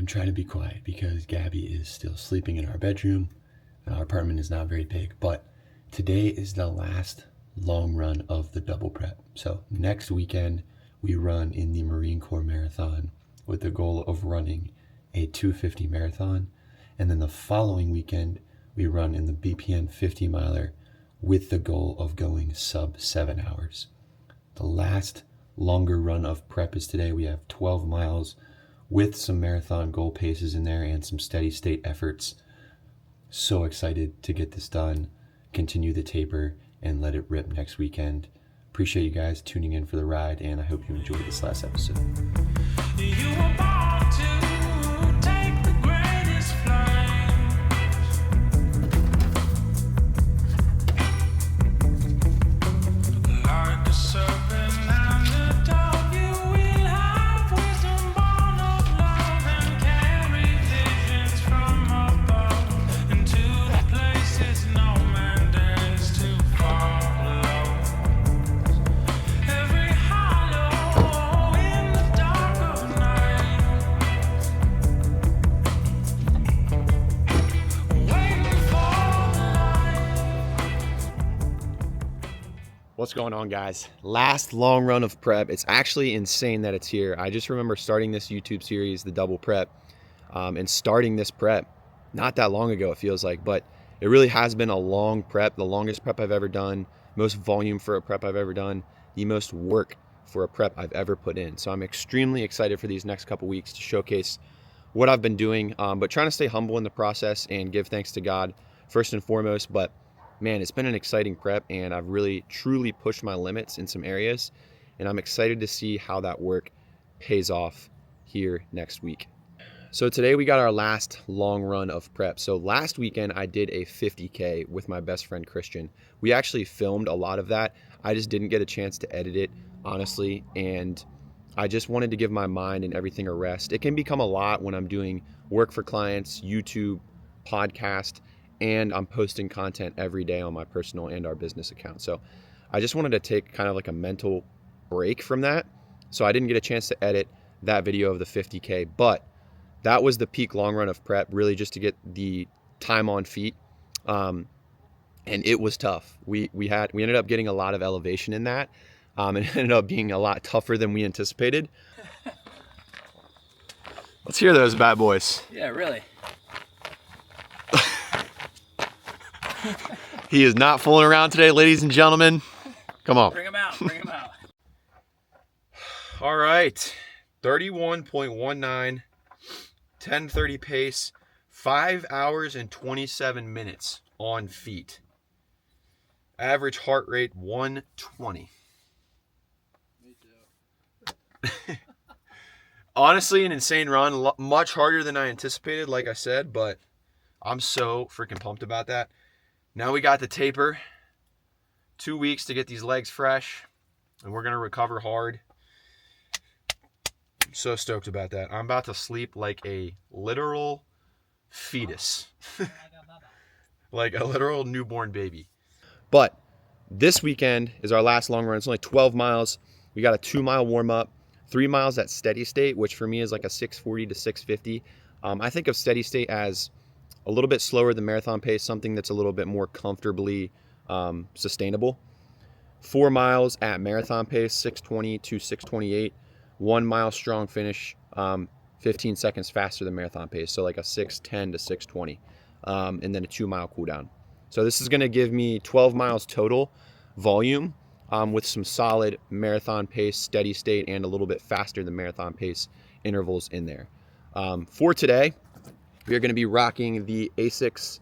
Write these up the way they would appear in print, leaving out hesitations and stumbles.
trying to be quiet because Gabby is still sleeping in our bedroom. Our apartment is not very big, but today is the last long run of the double prep. So next weekend, we run in the Marine Corps Marathon with the goal of running a 250 marathon. And then the following weekend, we run in the BPN 50 miler with the goal of going sub 7 hours. The last longer run of prep is today. We have 12 miles with some marathon goal paces in there and some steady state efforts. So excited to get this done, continue the taper, and let it rip next weekend. Appreciate you guys tuning in for the ride, and I hope you enjoyed this last episode. You were born to take the greatest flight. Like a serpent and a dove, you will have wisdom born of love and carry visions from above into the places no man dares to follow. Every hollow in the dark of night, waiting for the light. What's going on, guys? Last long run of prep. It's actually insane that it's here. I just remember starting this YouTube series, the double prep, and starting this prep not that long ago, it feels like, but it really has been a long prep, the longest prep I've ever done, most volume for a prep I've ever done, the most work for a prep I've ever put in. So I'm extremely excited for these next couple weeks to showcase what I've been doing, but trying to stay humble in the process and give thanks to God first and foremost. But man, it's been an exciting prep, and I've really truly pushed my limits in some areas, and I'm excited to see how that work pays off here next week. So today we got our last long run of prep. So last weekend I did a 50K with my best friend Christian. We actually filmed a lot of that. I just didn't get a chance to edit it, honestly, and I just wanted to give my mind and everything a rest. It can become a lot when I'm doing work for clients, YouTube, podcast, and I'm posting content every day on my personal and our business account. So I just wanted to take kind of like a mental break from that. So I didn't get a chance to edit that video of the 50K, but that was the peak long run of prep, really just to get the time on feet. And it was tough. We ended up getting a lot of elevation in that. And it ended up being a lot tougher than we anticipated. Let's hear those bad boys. Yeah, really. He is not fooling around today, ladies and gentlemen. Come on. Bring him out. Bring him out. All right. 31.19, 10:30 pace, 5 hours and 27 minutes on feet. Average heart rate 120. Me too. Honestly, an insane run, much harder than I anticipated, like I said, but I'm so freaking pumped about that. Now we got the taper, 2 weeks to get these legs fresh, and we're going to recover hard. I'm so stoked about that. I'm about to sleep like a literal fetus, like a literal newborn baby. But this weekend is our last long run. It's only 12 miles. We got a 2-mile warm up, 3 miles at steady state, which for me is like a 640 to 650. I think of steady state as a little bit slower than marathon pace, something that's a little bit more comfortably sustainable. 4 miles at marathon pace, 620 to 628. 1 mile strong finish, 15 seconds faster than marathon pace, so like a 610 to 620, and then a 2-mile cool down. So this is going to give me 12 miles total volume, with some solid marathon pace, steady state, and a little bit faster than marathon pace intervals in there. For today, we are going to be rocking the ASICS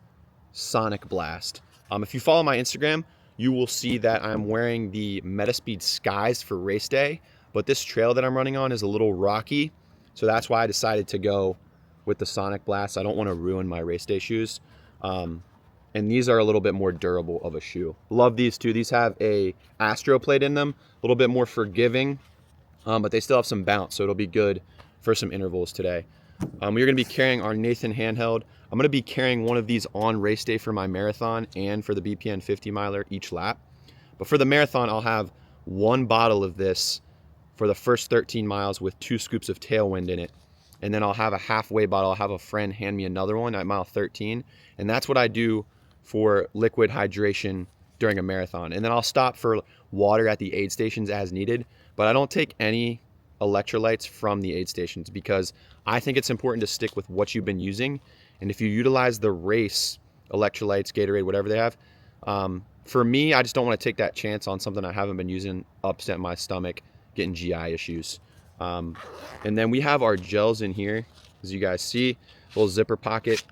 Sonic Blast. If you follow my Instagram, you will see that I'm wearing the Metaspeed Skies for race day, but this trail that I'm running on is a little rocky, so that's why I decided to go with the Sonic Blast. I don't want to ruin my race day shoes. And these are a little bit more durable of a shoe. Love these two. These have a Astro plate in them, a little bit more forgiving, but they still have some bounce, so it'll be good for some intervals today. We're gonna be carrying our Nathan handheld. I'm gonna be carrying one of these on race day for my marathon and for the BPN 50 miler each lap. But for the marathon, I'll have 1 bottle of this for the first 13 miles with 2 scoops of Tailwind in it. and then I'll have a halfway bottle. I'll have a friend hand me another one at mile 13, and that's what I do for liquid hydration during a marathon. And then I'll stop for water at the aid stations as needed, but I don't take any electrolytes from the aid stations because I think it's important to stick with what you've been using. And if you utilize the race electrolytes, Gatorade, whatever they have, for me, I just don't want to take that chance on something I haven't been using, upset my stomach, getting GI issues. And then we have our gels in here, as you guys see, little zipper pocket.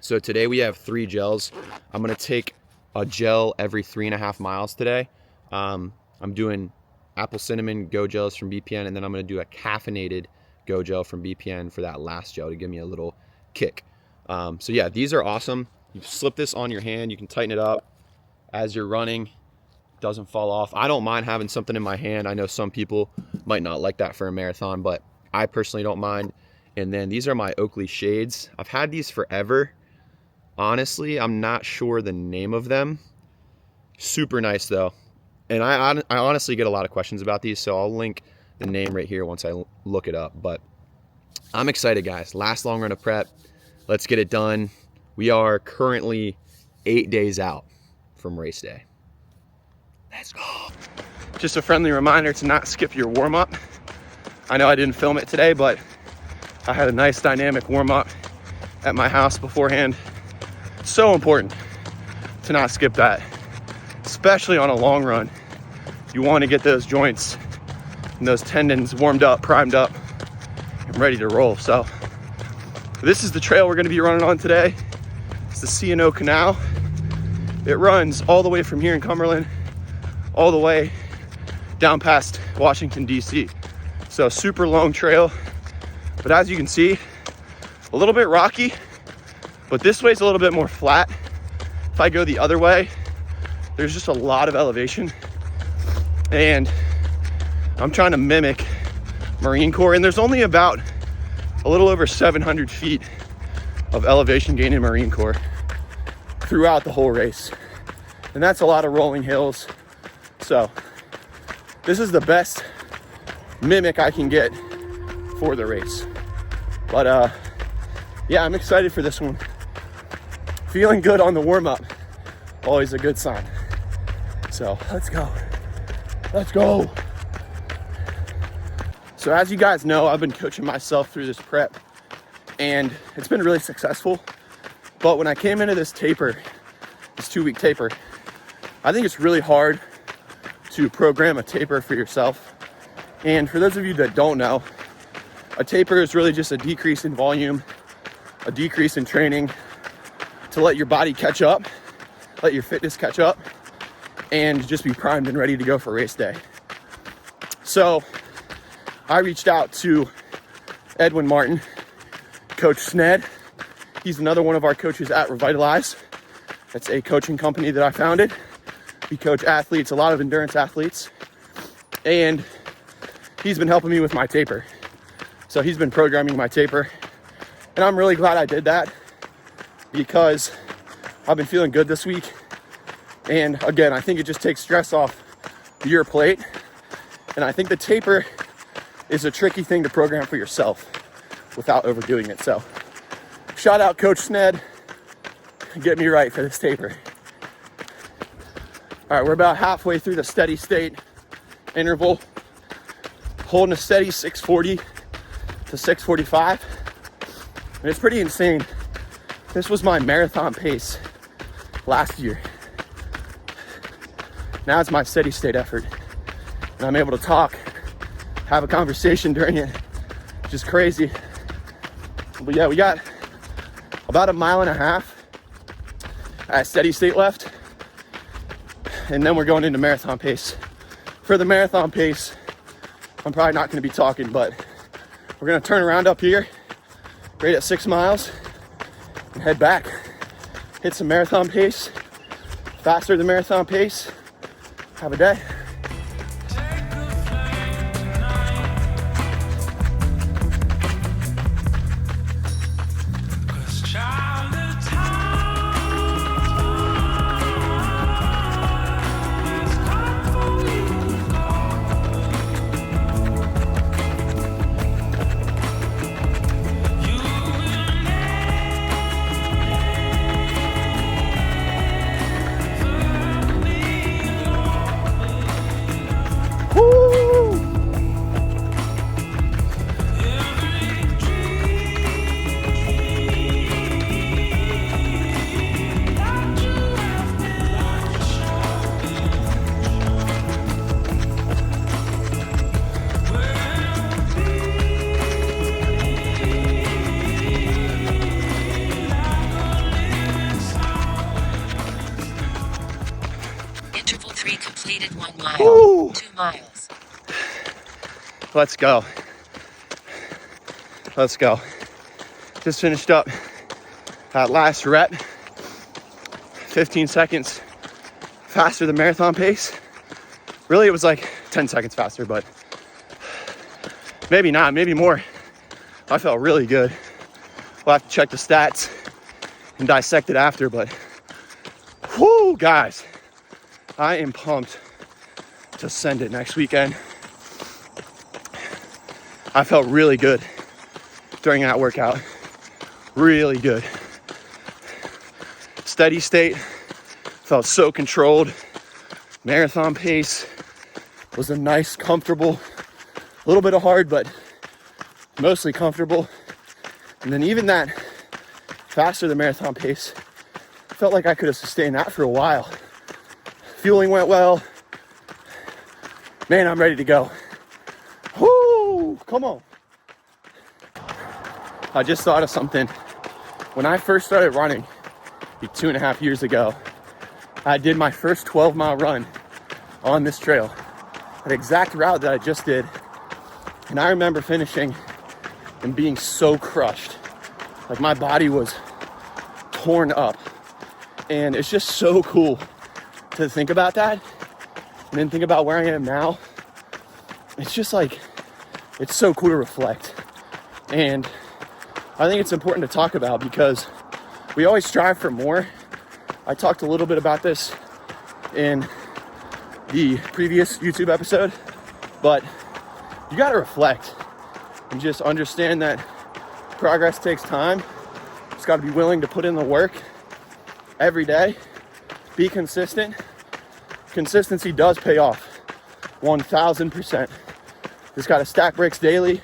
So today we have 3 gels. I'm gonna take a gel every 3.5 miles today. I'm doing apple cinnamon Go gels from BPN, and then I'm gonna do a caffeinated Go gel from BPN for that last gel to give me a little kick. So yeah, these are awesome. You slip this on your hand, you can tighten it up as you're running, it doesn't fall off. I don't mind having something in my hand. I know some people might not like that for a marathon, but I personally don't mind. And then these are my Oakley shades. I've had these forever. Honestly, I'm not sure the name of them. Super nice though. And I honestly get a lot of questions about these, so I'll link the name right here once I look it up. But I'm excited, guys. Last long run of prep. Let's get it done. We are currently 8 days out from race day. Let's go. Just a friendly reminder to not skip your warm-up. I know I didn't film it today, but I had a nice dynamic warm-up at my house beforehand. So important to not skip that, especially on a long run. You want to get those joints and those tendons warmed up, primed up, and ready to roll. So this is the trail we're going to be running on today. It's the C&O Canal. It runs all the way from here in Cumberland, all the way down past Washington, D.C. So super long trail, but as you can see, a little bit rocky, but this way's a little bit more flat. If I go the other way, there's just a lot of elevation, and I'm trying to mimic Marine Corps, and there's only about a little over 700 feet of elevation gain in Marine Corps throughout the whole race. And that's a lot of rolling hills. So this is the best mimic I can get for the race. But yeah, I'm excited for this one. Feeling good on the warm-up, always a good sign. So let's go. Let's go. So as you guys know, I've been coaching myself through this prep, and it's been really successful. But when I came into this taper, this 2-week taper, I think it's really hard to program a taper for yourself. And for those of you that don't know, a taper is really just a decrease in volume, a decrease in training to let your body catch up, let your fitness catch up, and just be primed and ready to go for race day. So I reached out to Edwin Martin, Coach Sned. He's another one of our coaches at Revitalize. It's a coaching company that I founded. We coach athletes, a lot of endurance athletes, and he's been helping me with my taper. So he's been programming my taper, and I'm really glad I did that because I've been feeling good this week. And again, I think it just takes stress off your plate. And I think the taper is a tricky thing to program for yourself without overdoing it. So shout out Coach Sned, get me right for this taper. All right, we're about halfway through the steady state interval, holding a steady 640 to 645. And it's pretty insane. This was my marathon pace last year. Now it's my steady state effort. And I'm able to talk, have a conversation during it, which is crazy. But yeah, we got about 1.5 miles at steady state left. And then we're going into marathon pace. For the marathon pace, I'm probably not gonna be talking, but we're gonna turn around up here, right at 6 miles, and head back. Hit some marathon pace, faster than marathon pace. Have a day. Take a flight tonight, 'cause childhood time has come for you to go. completed 1 mile. Woo. 2 miles. Let's go. Let's go. Just finished up that last rep. 15 seconds faster than marathon pace. Really, it was like 10 seconds faster, but maybe not, maybe more. I felt really good. We'll have to check the stats and dissect it after, but whoo, guys, I am pumped to send it next weekend. I felt really good during that workout. Really good. Steady state, felt so controlled. Marathon pace was a nice, comfortable, a little bit of hard, but mostly comfortable. And then even that faster than marathon pace, felt like I could have sustained that for a while. Fueling went well. Man, I'm ready to go. Whoo, come on. I just thought of something. When I first started running, 2.5 years ago, I did my first 12-mile run on this trail, that exact route that I just did. And I remember finishing and being so crushed. Like my body was torn up. And it's just so cool to think about that and then think about where I am now. It's just like, it's so cool to reflect. And I think it's important to talk about because we always strive for more. I talked a little bit about this in the previous YouTube episode, but you gotta reflect and just understand that progress takes time. Just gotta be willing to put in the work every day. Be consistent. Consistency does pay off, 1000%. Just gotta stack bricks daily.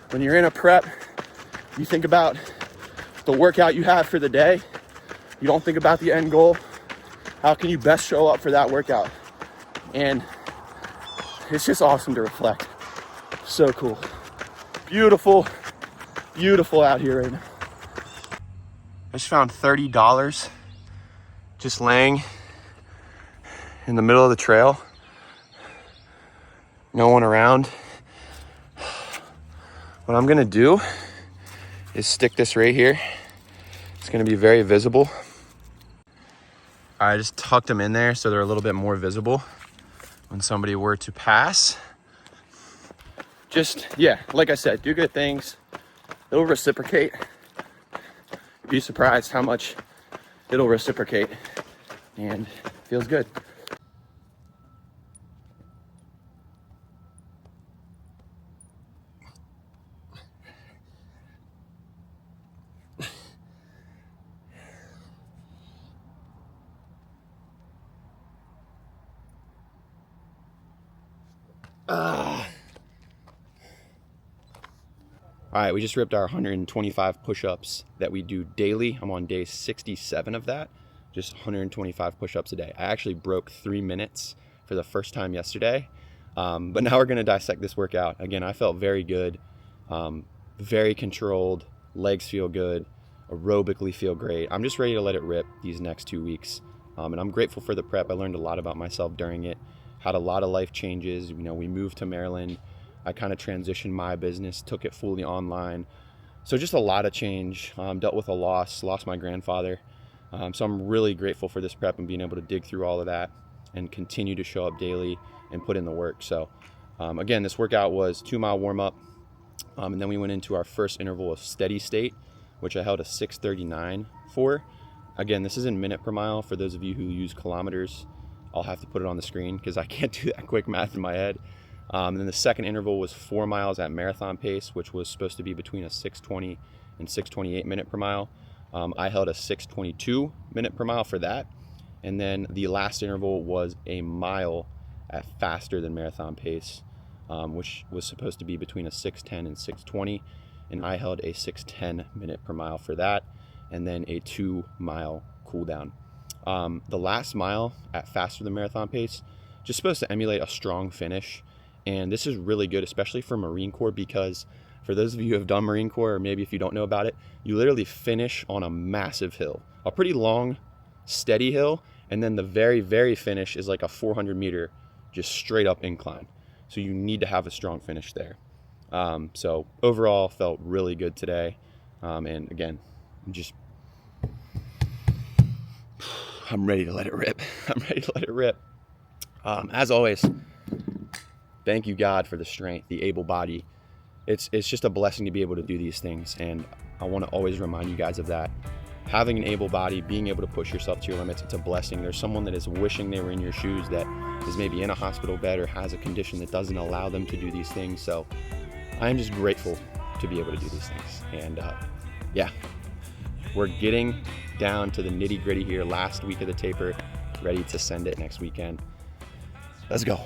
When you're in a prep, you think about the workout you have for the day. You don't think about the end goal. How can you best show up for that workout? And it's just awesome to reflect. So cool. Beautiful, beautiful out here right now. I just found $30 just laying in the middle of the trail. No one around. What I'm gonna do is stick this right here. It's gonna be very visible. I just tucked them in there so they're a little bit more visible when somebody were to pass. Just, yeah, like I said, do good things. It'll reciprocate. You'd be surprised how much it'll reciprocate, and feels good. All right, we just ripped our 125 push-ups that we do daily. I'm on day 67 of that, just 125 push-ups a day. I actually broke 3 minutes for the first time yesterday, but now we're gonna dissect this workout. Again, I felt very good, very controlled, legs feel good, aerobically feel great. I'm just ready to let it rip these next 2 weeks, and I'm grateful for the prep. I learned a lot about myself during it, had a lot of life changes. You know, we moved to Maryland. I kind of transitioned my business, took it fully online. So just a lot of change, dealt with a lost my grandfather. So I'm really grateful for this prep and being able to dig through all of that and continue to show up daily and put in the work. So again, this workout was 2-mile warm up. And then we went into our first interval of steady state, which I held a 6:39 for. Again, this is in minute per mile. For those of you who use kilometers, I'll have to put it on the screen because I can't do that quick math in my head. And then the second interval was 4 miles at marathon pace, which was supposed to be between a 6:20 and 6:28 minute per mile. I held a 6:22 minute per mile for that. And then the last interval was a mile at faster than marathon pace, which was supposed to be between a 6:10 and 6:20. And I held a 6:10 minute per mile for that. And then a 2-mile cool down. The last mile at faster than marathon pace, just supposed to emulate a strong finish. And this is really good, especially for Marine Corps, because for those of you who have done Marine Corps, or maybe if you don't know about it, you literally finish on a massive hill, a pretty long, steady hill, And then the very, very finish is like a 400 meter, just straight up incline. So you need to have a strong finish there. So overall felt really good today. And again, I'm ready to let it rip. I'm ready to let it rip. As always, thank you, God, for the strength, the able body. It's just a blessing to be able to do these things. And I want to always remind you guys of that. Having an able body, being able to push yourself to your limits, it's a blessing. There's someone that is wishing they were in your shoes, that is maybe in a hospital bed or has a condition that doesn't allow them to do these things. So I'm just grateful to be able to do these things. And yeah, we're getting down to the nitty gritty here, last week of the taper, ready to send it next weekend. Let's go.